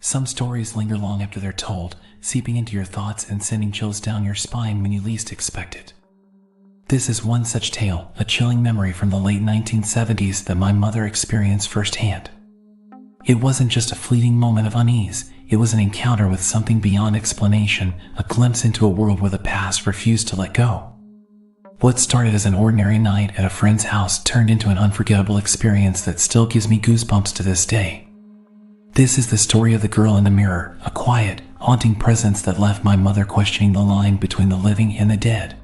Some stories linger long after they're told, seeping into your thoughts and sending chills down your spine when you least expect it. This is one such tale, a chilling memory from the late 1970s that my mother experienced firsthand. It wasn't just a fleeting moment of unease, it was an encounter with something beyond explanation, a glimpse into a world where the past refused to let go. What started as an ordinary night at a friend's house turned into an unforgettable experience that still gives me goosebumps to this day. This is the story of the girl in the mirror, a quiet, haunting presence that left my mother questioning the line between the living and the dead.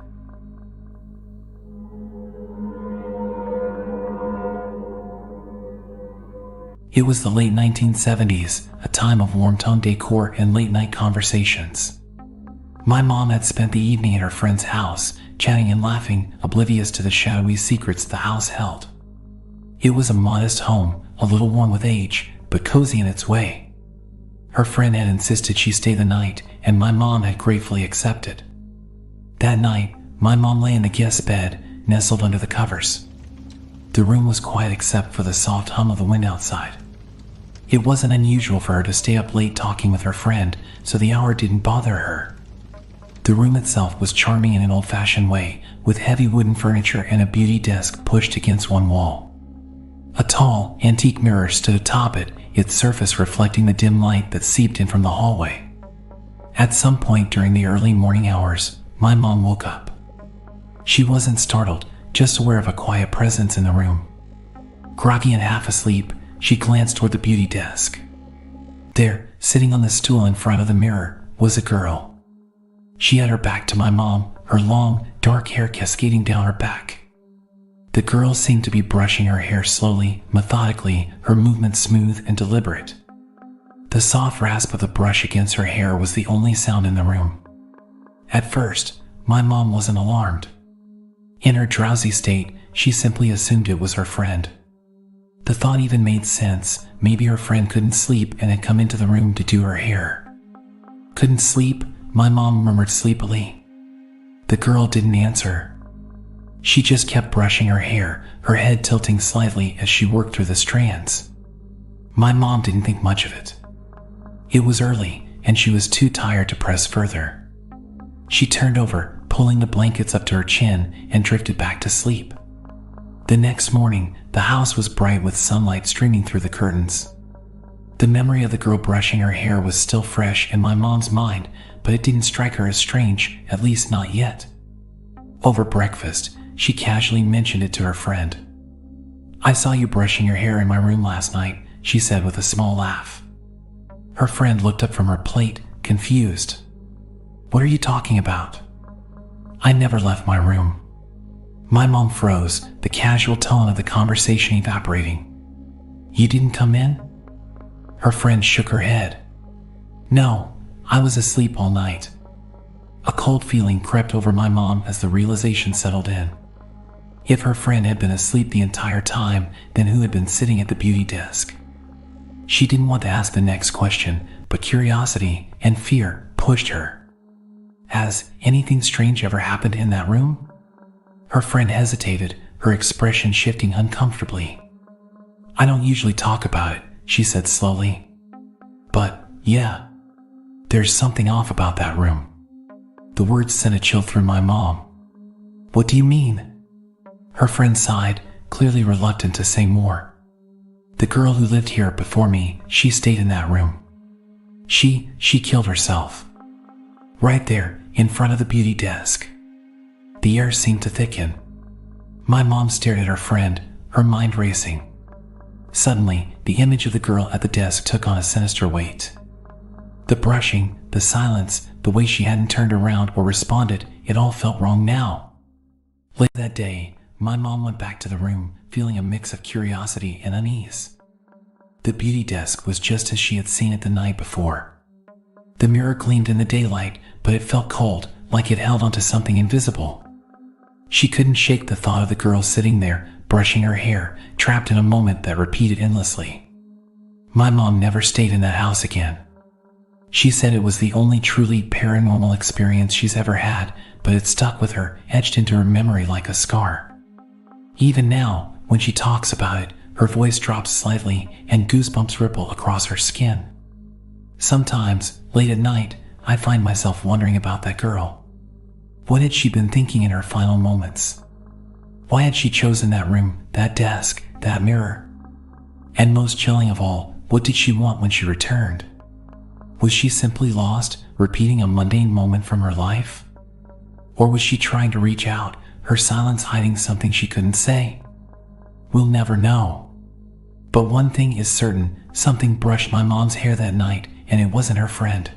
It was the late 1970s, a time of warm-toned decor and late-night conversations. My mom had spent the evening at her friend's house, chatting and laughing, oblivious to the shadowy secrets the house held. It was a modest home, a little worn with age, but cozy in its way. Her friend had insisted she stay the night, and my mom had gratefully accepted. That night, my mom lay in the guest bed, nestled under the covers. The room was quiet except for the soft hum of the wind outside. It wasn't unusual for her to stay up late talking with her friend, so the hour didn't bother her. The room itself was charming in an old-fashioned way, with heavy wooden furniture and a beauty desk pushed against one wall. A tall, antique mirror stood atop it, its surface reflecting the dim light that seeped in from the hallway. At some point during the early morning hours, my mom woke up. She wasn't startled, just aware of a quiet presence in the room. Groggy and half asleep, she glanced toward the beauty desk. There, sitting on the stool in front of the mirror, was a girl. She had her back to my mom, her long, dark hair cascading down her back. The girl seemed to be brushing her hair slowly, methodically, her movements smooth and deliberate. The soft rasp of the brush against her hair was the only sound in the room. At first, my mom wasn't alarmed. In her drowsy state, she simply assumed it was her friend. The thought even made sense. Maybe her friend couldn't sleep and had come into the room to do her hair. Couldn't sleep? My mom murmured sleepily. The girl didn't answer. She just kept brushing her hair, her head tilting slightly as she worked through the strands. My mom didn't think much of it. It was early, and she was too tired to press further. She turned over, pulling the blankets up to her chin, and drifted back to sleep. The next morning, the house was bright with sunlight streaming through the curtains. The memory of the girl brushing her hair was still fresh in my mom's mind, but it didn't strike her as strange, at least not yet. Over breakfast, she casually mentioned it to her friend. "I saw you brushing your hair in my room last night," she said with a small laugh. Her friend looked up from her plate, confused. "What are you talking about?" "I never left my room." My mom froze, the casual tone of the conversation evaporating. "You didn't come in?" Her friend shook her head. "No, I was asleep all night." A cold feeling crept over my mom as the realization settled in. If her friend had been asleep the entire time, then who had been sitting at the beauty desk? She didn't want to ask the next question, but curiosity and fear pushed her. "Has anything strange ever happened in that room?" Her friend hesitated, her expression shifting uncomfortably. "I don't usually talk about it," she said slowly. "But, yeah, there's something off about that room." The words sent a chill through my mom. "What do you mean?" Her friend sighed, clearly reluctant to say more. "The girl who lived here before me, she stayed in that room. She killed herself. Right there, in front of the beauty desk." The air seemed to thicken. My mom stared at her friend, her mind racing. Suddenly, the image of the girl at the desk took on a sinister weight. The brushing, the silence, the way she hadn't turned around or responded, it all felt wrong now. Late that day, my mom went back to the room, feeling a mix of curiosity and unease. The beauty desk was just as she had seen it the night before. The mirror gleamed in the daylight, but it felt cold, like it held onto something invisible. She couldn't shake the thought of the girl sitting there, brushing her hair, trapped in a moment that repeated endlessly. My mom never stayed in that house again. She said it was the only truly paranormal experience she's ever had, but it stuck with her, etched into her memory like a scar. Even now, when she talks about it, her voice drops slightly and goosebumps ripple across her skin. Sometimes, late at night, I find myself wondering about that girl. What had she been thinking in her final moments? Why had she chosen that room, that desk, that mirror? And most chilling of all, what did she want when she returned? Was she simply lost, repeating a mundane moment from her life? Or was she trying to reach out, her silence hiding something she couldn't say? We'll never know. But one thing is certain, something brushed my mom's hair that night, and it wasn't her friend.